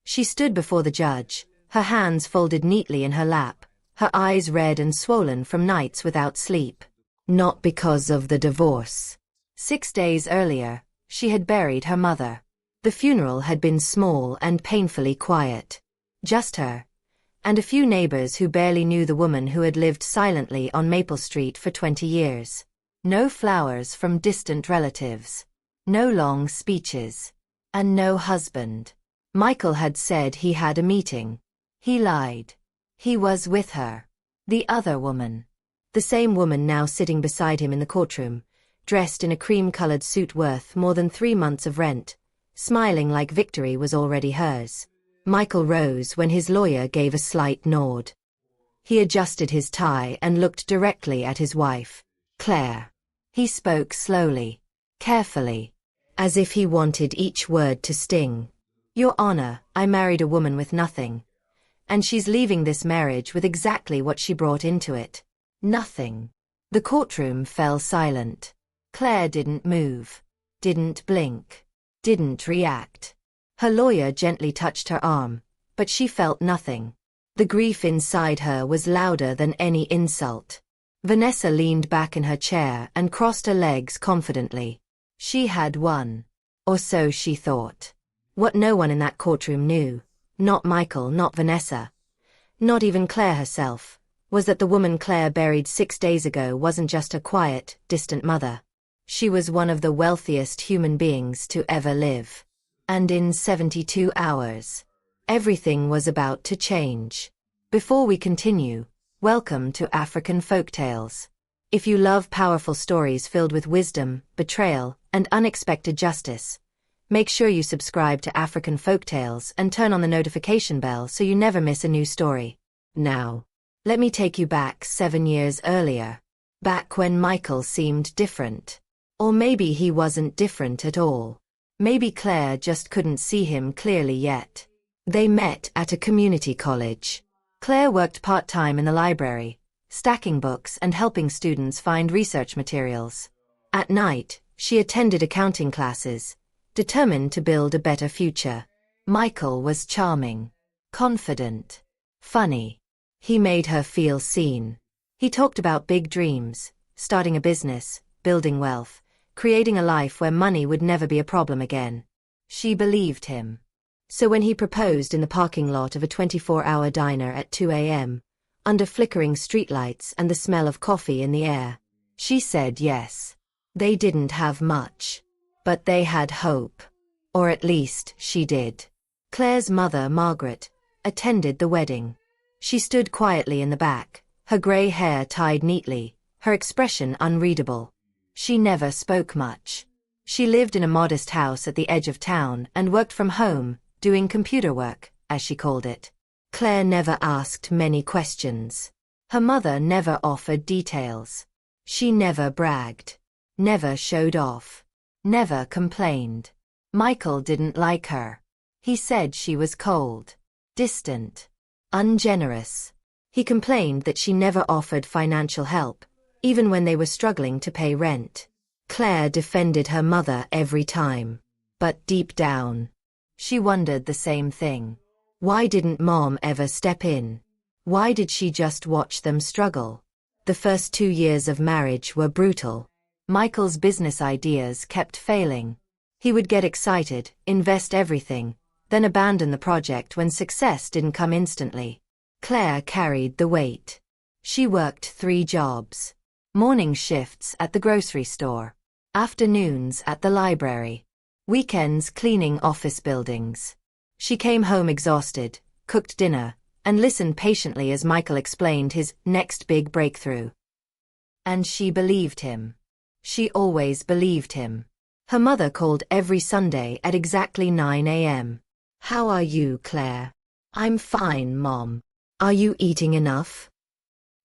She stood before the judge, her hands folded neatly in her lap, her eyes red and swollen from nights without sleep. Not because of the divorce. 6 days earlier, she had buried her mother. The funeral had been small and painfully quiet. Just her, and a few neighbors who barely knew the woman who had lived silently on Maple Street for 20 years. No flowers from distant relatives. No long speeches. And no husband. Michael had said he had a meeting. He lied. He was with her. The other woman. The same woman now sitting beside him in the courtroom, dressed in a cream-colored suit worth more than 3 months of rent, smiling like victory was already hers. Michael rose when his lawyer gave a slight nod. He adjusted his tie and looked directly at his wife, Claire. He spoke slowly, carefully, as if he wanted each word to sting. Your Honor, I married a woman with nothing. And she's leaving this marriage with exactly what she brought into it. Nothing. The courtroom fell silent. Claire didn't move, didn't blink, didn't react. Her lawyer gently touched her arm, but she felt nothing. The grief inside her was louder than any insult. Vanessa leaned back in her chair and crossed her legs confidently. She had won. Or so she thought. What no one in that courtroom knew, not Michael, not Vanessa, not even Claire herself, was that the woman Claire buried 6 days ago wasn't just a quiet, distant mother. She was one of the wealthiest human beings to ever live. And in 72 hours, everything was about to change. Before we continue, welcome to African Folktales. If you love powerful stories filled with wisdom, betrayal, and unexpected justice, make sure you subscribe to African Folktales and turn on the notification bell so you never miss a new story. Now, let me take you back 7 years earlier. Back when Michael seemed different. Or maybe he wasn't different at all. Maybe Claire just couldn't see him clearly yet. They met at a community college. Claire worked part-time in the library, stacking books and helping students find research materials. At night, she attended accounting classes, determined to build a better future. Michael was charming, confident, funny. He made her feel seen. He talked about big dreams, starting a business, building wealth, creating a life where money would never be a problem again. She believed him. So when he proposed in the parking lot of a 24-hour diner at 2 a.m., under flickering streetlights and the smell of coffee in the air, she said yes. They didn't have much. But they had hope. Or at least, she did. Claire's mother, Margaret, attended the wedding. She stood quietly in the back, her gray hair tied neatly, her expression unreadable. She never spoke much. She lived in a modest house at the edge of town and worked from home, doing computer work, as she called it. Claire never asked many questions. Her mother never offered details. She never bragged. Never showed off. Never complained. Michael didn't like her. He said she was cold, distant, ungenerous. He complained that she never offered financial help, even when they were struggling to pay rent. Claire defended her mother every time. But deep down, she wondered the same thing. Why didn't Mom ever step in? Why did she just watch them struggle? The first 2 years of marriage were brutal. Michael's business ideas kept failing. He would get excited, invest everything, then abandon the project when success didn't come instantly. Claire carried the weight. She worked 3 jobs. Morning shifts at the grocery store. Afternoons at the library. Weekends cleaning office buildings. She came home exhausted, cooked dinner, and listened patiently as Michael explained his next big breakthrough. And she believed him. She always believed him. Her mother called every Sunday at exactly 9 a.m. How are you, Claire? I'm fine, Mom. Are you eating enough?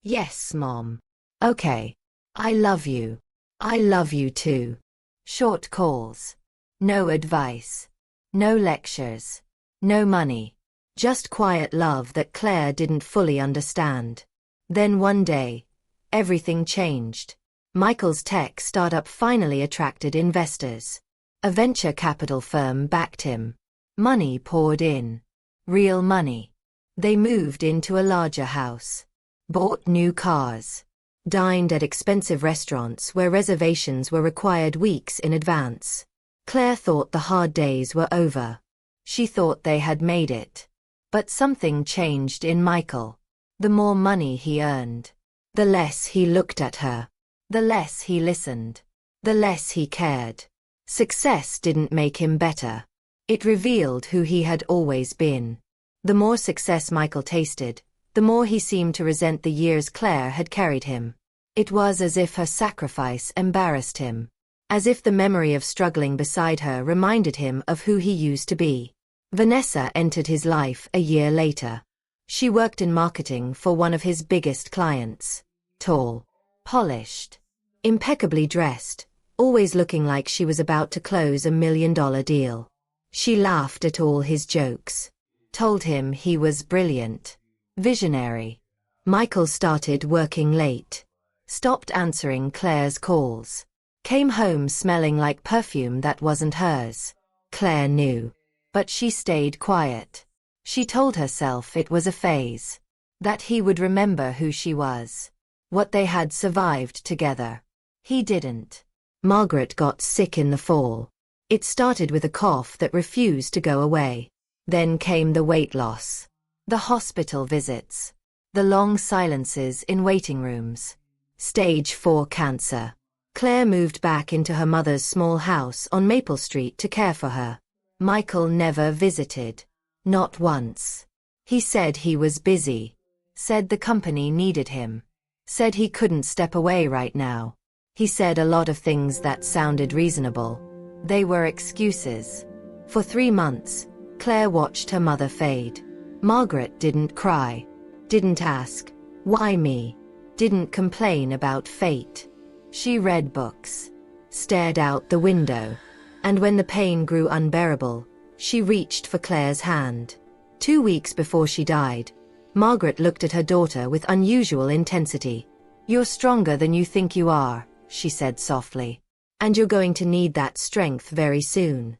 Yes, Mom. Okay. I love you. I love you too. Short calls. No advice. No lectures. No money. Just quiet love that Claire didn't fully understand. Then one day, everything changed. Michael's tech startup finally attracted investors. A venture capital firm backed him. Money poured in. Real money. They moved into a larger house. Bought new cars. Dined at expensive restaurants where reservations were required weeks in advance. Claire thought the hard days were over. She thought they had made it. But something changed in Michael. The more money he earned, the less he looked at her. The less he listened. The less he cared. Success didn't make him better. It revealed who he had always been. The more success Michael tasted, the more he seemed to resent the years Claire had carried him. It was as if her sacrifice embarrassed him. As if the memory of struggling beside her reminded him of who he used to be. Vanessa entered his life a year later. She worked in marketing for one of his biggest clients. Tall, polished, impeccably dressed, always looking like she was about to close $1 million deal. She laughed at all his jokes. Told him he was brilliant. Visionary. Michael started working late. Stopped answering Claire's calls. Came home smelling like perfume that wasn't hers. Claire knew. But she stayed quiet. She told herself it was a phase. That he would remember who she was. What they had survived together. He didn't. Margaret got sick in the fall. It started with a cough that refused to go away. Then came the weight loss. The hospital visits. The long silences in waiting rooms. Stage 4 cancer. Claire moved back into her mother's small house on Maple Street to care for her. Michael never visited. Not once. He said he was busy. Said the company needed him. Said he couldn't step away right now. He said a lot of things that sounded reasonable. They were excuses. For 3 months, Claire watched her mother fade. Margaret didn't cry. Didn't ask, why me? Didn't complain about fate. She read books. Stared out the window. And when the pain grew unbearable, she reached for Claire's hand. 2 weeks before she died, Margaret looked at her daughter with unusual intensity. "You're stronger than you think you are," she said softly. "And you're going to need that strength very soon."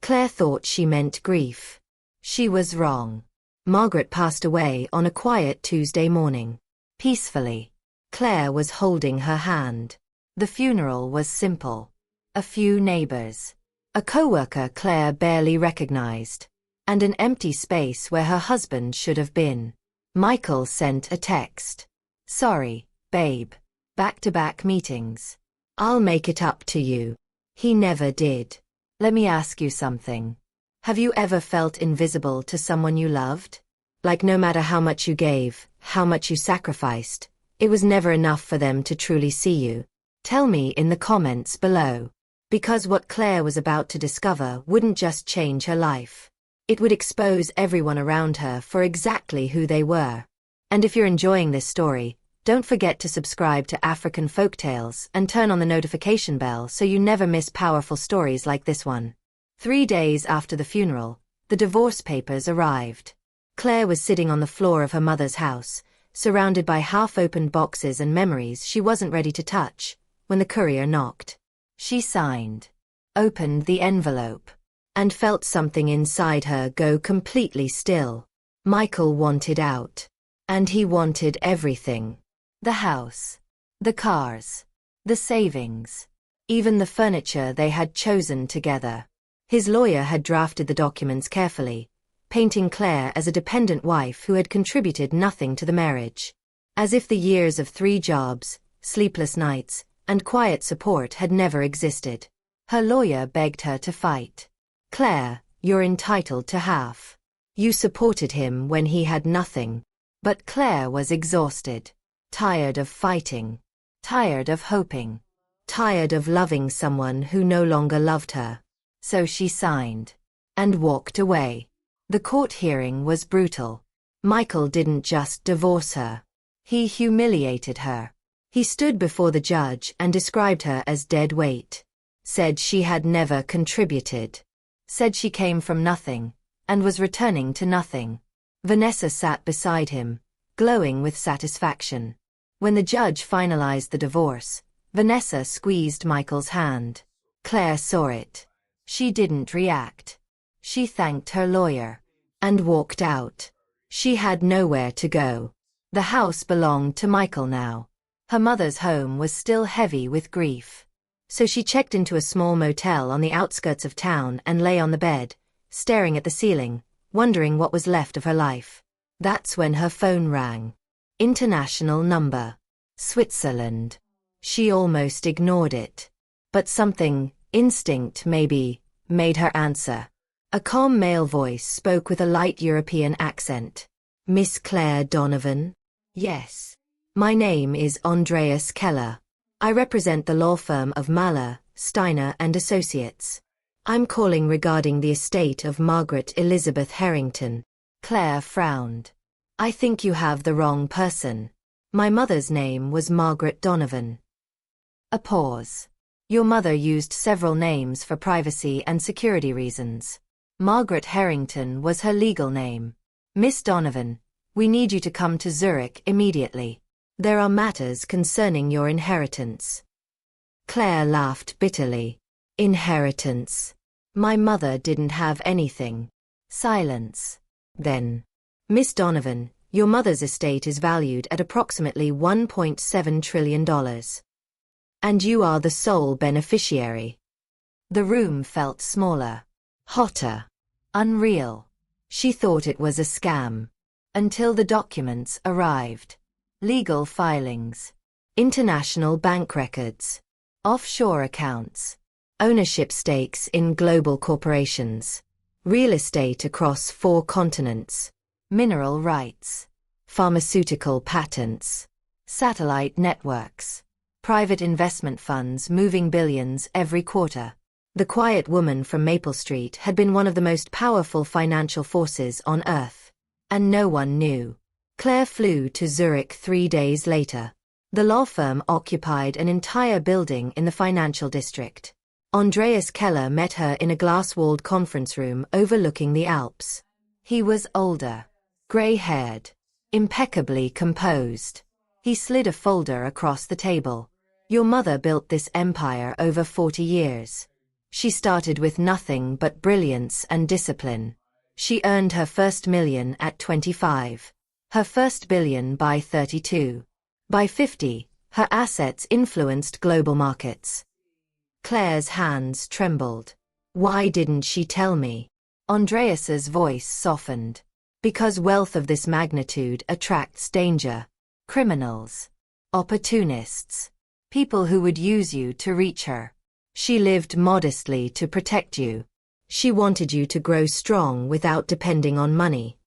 Claire thought she meant grief. She was wrong. Margaret passed away on a quiet Tuesday morning. Peacefully. Claire was holding her hand. The funeral was simple. A few neighbors. A coworker Claire barely recognized. And an empty space where her husband should have been. Michael sent a text. "Sorry, babe. Back-to-back meetings. I'll make it up to you." He never did. Let me ask you something. Have you ever felt invisible to someone you loved? Like no matter how much you gave, how much you sacrificed, it was never enough for them to truly see you? Tell me in the comments below. Because what Claire was about to discover wouldn't just change her life. It would expose everyone around her for exactly who they were. And if you're enjoying this story, don't forget to subscribe to African Folktales and turn on the notification bell so you never miss powerful stories like this one. 3 days after the funeral, the divorce papers arrived. Claire was sitting on the floor of her mother's house, surrounded by half-opened boxes and memories she wasn't ready to touch, when the courier knocked. She signed, opened the envelope, and felt something inside her go completely still. Michael wanted out. And he wanted everything. The house. The cars. The savings. Even the furniture they had chosen together. His lawyer had drafted the documents carefully, painting Claire as a dependent wife who had contributed nothing to the marriage. As if the years of 3 jobs, sleepless nights, and quiet support had never existed. Her lawyer begged her to fight. "Claire, you're entitled to half. You supported him when he had nothing." But Claire was exhausted. Tired of fighting. Tired of hoping. Tired of loving someone who no longer loved her. So she signed. And walked away. The court hearing was brutal. Michael didn't just divorce her. He humiliated her. He stood before the judge and described her as dead weight. Said she had never contributed. Said she came from nothing, and was returning to nothing. Vanessa sat beside him, glowing with satisfaction. When the judge finalized the divorce, Vanessa squeezed Michael's hand. Claire saw it. She didn't react. She thanked her lawyer. and walked out. She had nowhere to go. The house belonged to Michael now. Her mother's home was still heavy with grief. So she checked into a small motel on the outskirts of town and lay on the bed, staring at the ceiling, wondering what was left of her life. That's when her phone rang. International number. Switzerland. She almost ignored it. But something, instinct maybe, made her answer. A calm male voice spoke with a light European accent. Miss Claire Donovan? Yes. My name is Andreas Keller. I represent the law firm of Mahler, Steiner and Associates. I'm calling regarding the estate of Margaret Elizabeth Harrington. Claire frowned. I think you have the wrong person. My mother's name was Margaret Donovan. A pause. Your mother used several names for privacy and security reasons. Margaret Harrington was her legal name. Miss Donovan, we need you to come to Zurich immediately. There are matters concerning your inheritance. Claire laughed bitterly. Inheritance. My mother didn't have anything. Silence. Then. Miss Donovan, your mother's estate is valued at approximately $1.7 trillion. And you are the sole beneficiary. The room felt smaller. Hotter. Unreal. She thought it was a scam. Until the documents arrived. Legal filings. International bank records. Offshore accounts. Ownership stakes in global corporations. Real estate across 4 continents. Mineral rights. Pharmaceutical patents. Satellite networks. Private investment funds moving billions every quarter. The quiet woman from Maple Street had been one of the most powerful financial forces on Earth. And no one knew. Claire flew to Zurich 3 days later. The law firm occupied an entire building in the financial district. Andreas Keller met her in a glass-walled conference room overlooking the Alps. He was older, gray-haired, impeccably composed. He slid a folder across the table. Your mother built this empire over 40 years. She started with nothing but brilliance and discipline. She earned her first million at 25. Her first billion by 32. By 50, her assets influenced global markets. Claire's hands trembled. Why didn't she tell me? Andreas's voice softened. Because wealth of this magnitude attracts danger. Criminals. Opportunists. People who would use you to reach her. She lived modestly to protect you. She wanted you to grow strong without depending on money.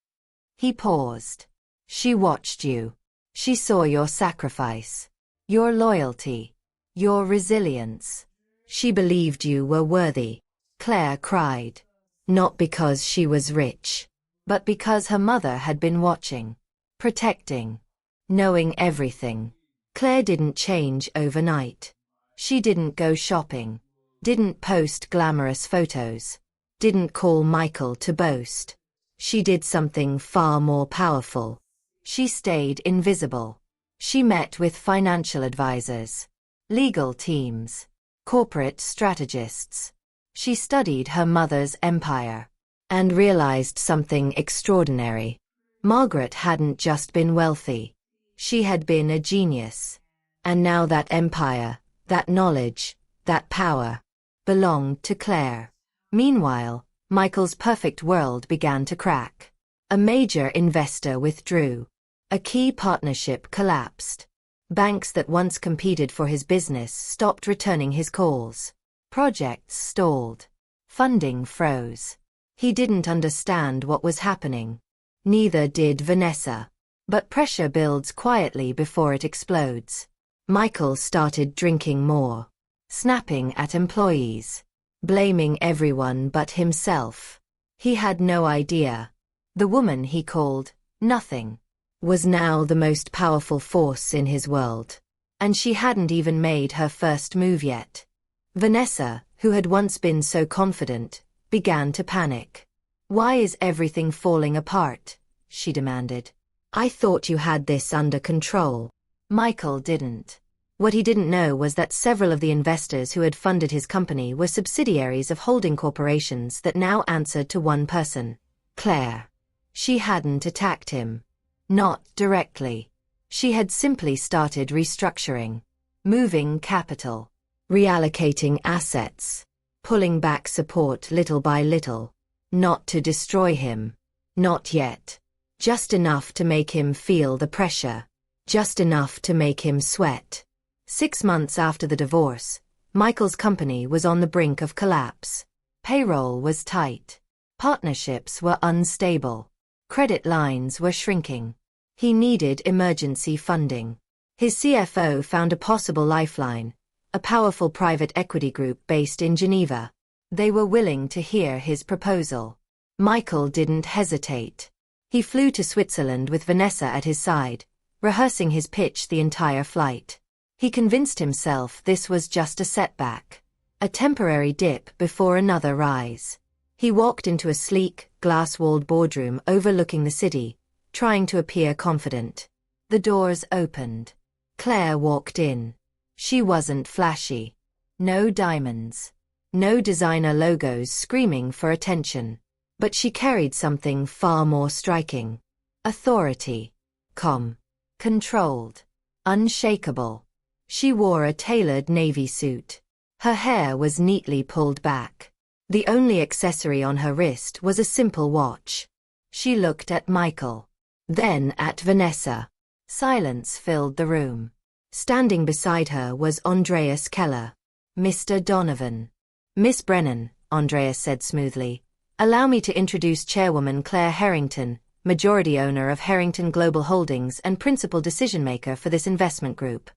He paused. She watched you. She saw your sacrifice. Your loyalty. Your resilience. She believed you were worthy. Claire cried. Not because she was rich. But because her mother had been watching. Protecting. Knowing everything. Claire didn't change overnight. She didn't go shopping. Didn't post glamorous photos. Didn't call Michael to boast. She did something far more powerful. She stayed invisible. She met with financial advisors, legal teams, corporate strategists. She studied her mother's empire and realized something extraordinary. Margaret hadn't just been wealthy. She had been a genius. And now that empire, that knowledge, that power, belonged to Claire. Meanwhile, Michael's perfect world began to crack. A major investor withdrew. A key partnership collapsed. Banks that once competed for his business stopped returning his calls. Projects stalled. Funding froze. He didn't understand what was happening. Neither did Vanessa. But pressure builds quietly before it explodes. Michael started drinking more. Snapping at employees. Blaming everyone but himself. He had no idea. The woman he called nothing was now the most powerful force in his world. And she hadn't even made her first move yet. Vanessa, who had once been so confident, began to panic. Why is everything falling apart? She demanded. I thought you had this under control. Michael didn't. What he didn't know was that several of the investors who had funded his company were subsidiaries of holding corporations that now answered to one person. Claire. She hadn't attacked him. Not directly. She had simply started restructuring, moving capital, reallocating assets, pulling back support little by little. Not to destroy him. Not yet. Just enough to make him feel the pressure. Just enough to make him sweat. 6 months after the divorce, Michael's company was on the brink of collapse. Payroll was tight. Partnerships were unstable. Credit lines were shrinking. He needed emergency funding. His CFO found a possible lifeline, a powerful private equity group based in Geneva. They were willing to hear his proposal. Michael didn't hesitate. He flew to Switzerland with Vanessa at his side, rehearsing his pitch the entire flight. He convinced himself this was just a setback, a temporary dip before another rise. He walked into a sleek, glass-walled boardroom overlooking the city, trying to appear confident. The doors opened. Claire walked in. She wasn't flashy. No diamonds. No designer logos screaming for attention. But she carried something far more striking. Authority. Calm. Controlled. Unshakable. She wore a tailored navy suit. Her hair was neatly pulled back. The only accessory on her wrist was a simple watch. She looked at Michael. Then at Vanessa. Silence filled the room. Standing beside her was Andreas Keller. Mr. Donovan. Miss Brennan, Andreas said smoothly. Allow me to introduce Chairwoman Claire Harrington, majority owner of Harrington Global Holdings and principal decision-maker for this investment group.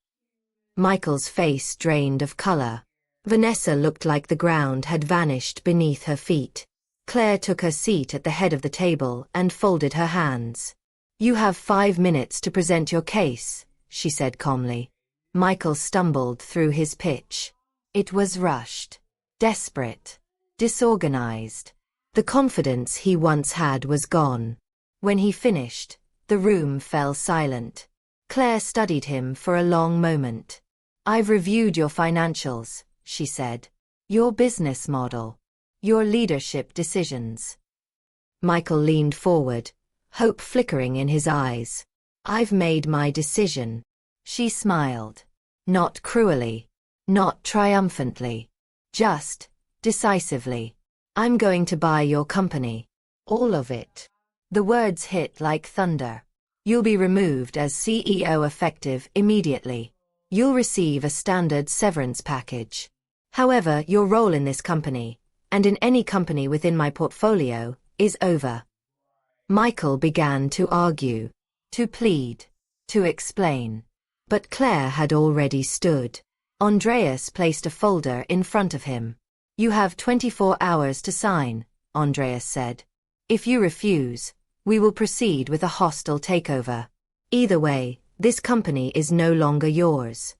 Michael's face drained of color. Vanessa looked like the ground had vanished beneath her feet. Claire took her seat at the head of the table and folded her hands. You have 5 minutes to present your case, she said calmly. Michael stumbled through his pitch. It was rushed, desperate, disorganized. The confidence he once had was gone. When he finished, the room fell silent. Claire studied him for a long moment. I've reviewed your financials, she said. Your business model. Your leadership decisions. Michael leaned forward, hope flickering in his eyes. I've made my decision. She smiled. Not cruelly. Not triumphantly. Just, decisively. I'm going to buy your company. All of it. The words hit like thunder. You'll be removed as CEO effective immediately. You'll receive a standard severance package. However, your role in this company, and in any company within my portfolio, is over. Michael began to argue, to plead, to explain. But Claire had already stood. Andreas placed a folder in front of him. You have 24 hours to sign, Andreas said. If you refuse, we will proceed with a hostile takeover. Either way, this company is no longer yours.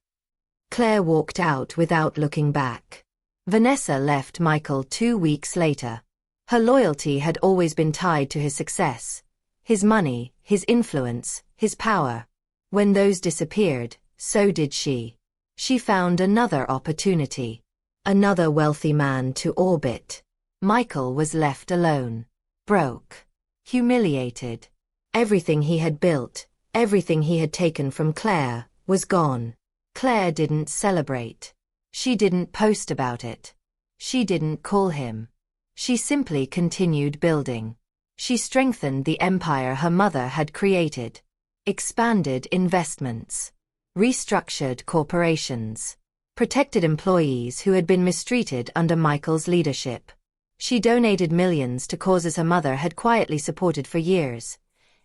Claire walked out without looking back. Vanessa left Michael 2 weeks later. Her loyalty had always been tied to his success, his money, his influence, his power. When those disappeared, so did she. She found another opportunity. Another wealthy man to orbit. Michael was left alone. Broke. Humiliated. Everything he had built, everything he had taken from Claire, was gone. Claire didn't celebrate. She didn't post about it. She didn't call him. She simply continued building. She strengthened the empire her mother had created. Expanded investments. Restructured corporations. Protected employees who had been mistreated under Michael's leadership. She donated millions to causes her mother had quietly supported for years.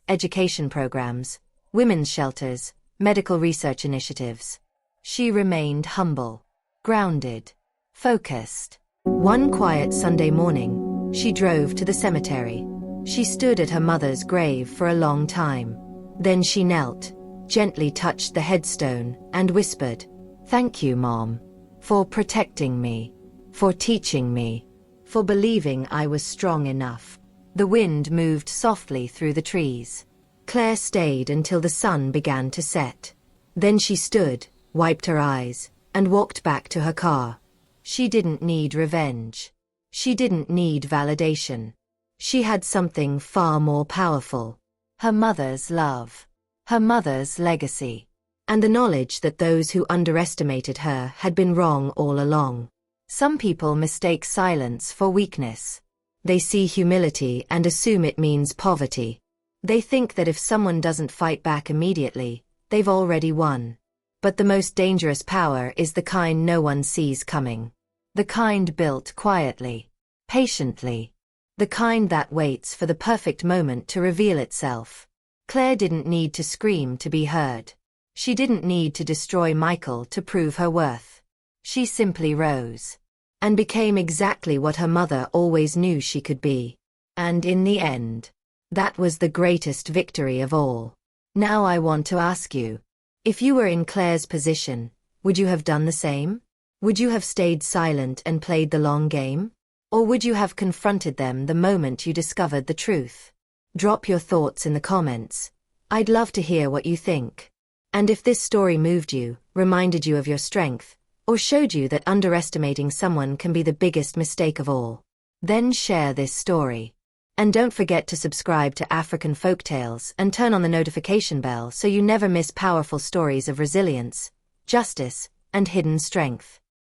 Education programs, women's shelters, medical research initiatives. She remained humble, grounded, focused. One quiet Sunday morning, she drove to the cemetery. She stood at her mother's grave for a long time. Then she knelt, gently touched the headstone, and whispered, "Thank you, Mom, for protecting me, for teaching me, for believing I was strong enough." The wind moved softly through the trees. Claire stayed until the sun began to set. Then she stood, wiped her eyes, and walked back to her car. She didn't need revenge. She didn't need validation. She had something far more powerful. Her mother's love. Her mother's legacy. And the knowledge that those who underestimated her had been wrong all along. Some people mistake silence for weakness. They see humility and assume it means poverty. They think that if someone doesn't fight back immediately, they've already won. But the most dangerous power is the kind no one sees coming. The kind built quietly, patiently. The kind that waits for the perfect moment to reveal itself. Claire didn't need to scream to be heard. She didn't need to destroy Michael to prove her worth. She simply rose. And became exactly what her mother always knew she could be. And in the end, that was the greatest victory of all. Now I want to ask you, if you were in Claire's position, would you have done the same? Would you have stayed silent and played the long game? Or would you have confronted them the moment you discovered the truth? Drop your thoughts in the comments. I'd love to hear what you think. And if this story moved you, reminded you of your strength, or showed you that underestimating someone can be the biggest mistake of all, then share this story. And don't forget to subscribe to African Folktales and turn on the notification bell so you never miss powerful stories of resilience, justice, and hidden strength.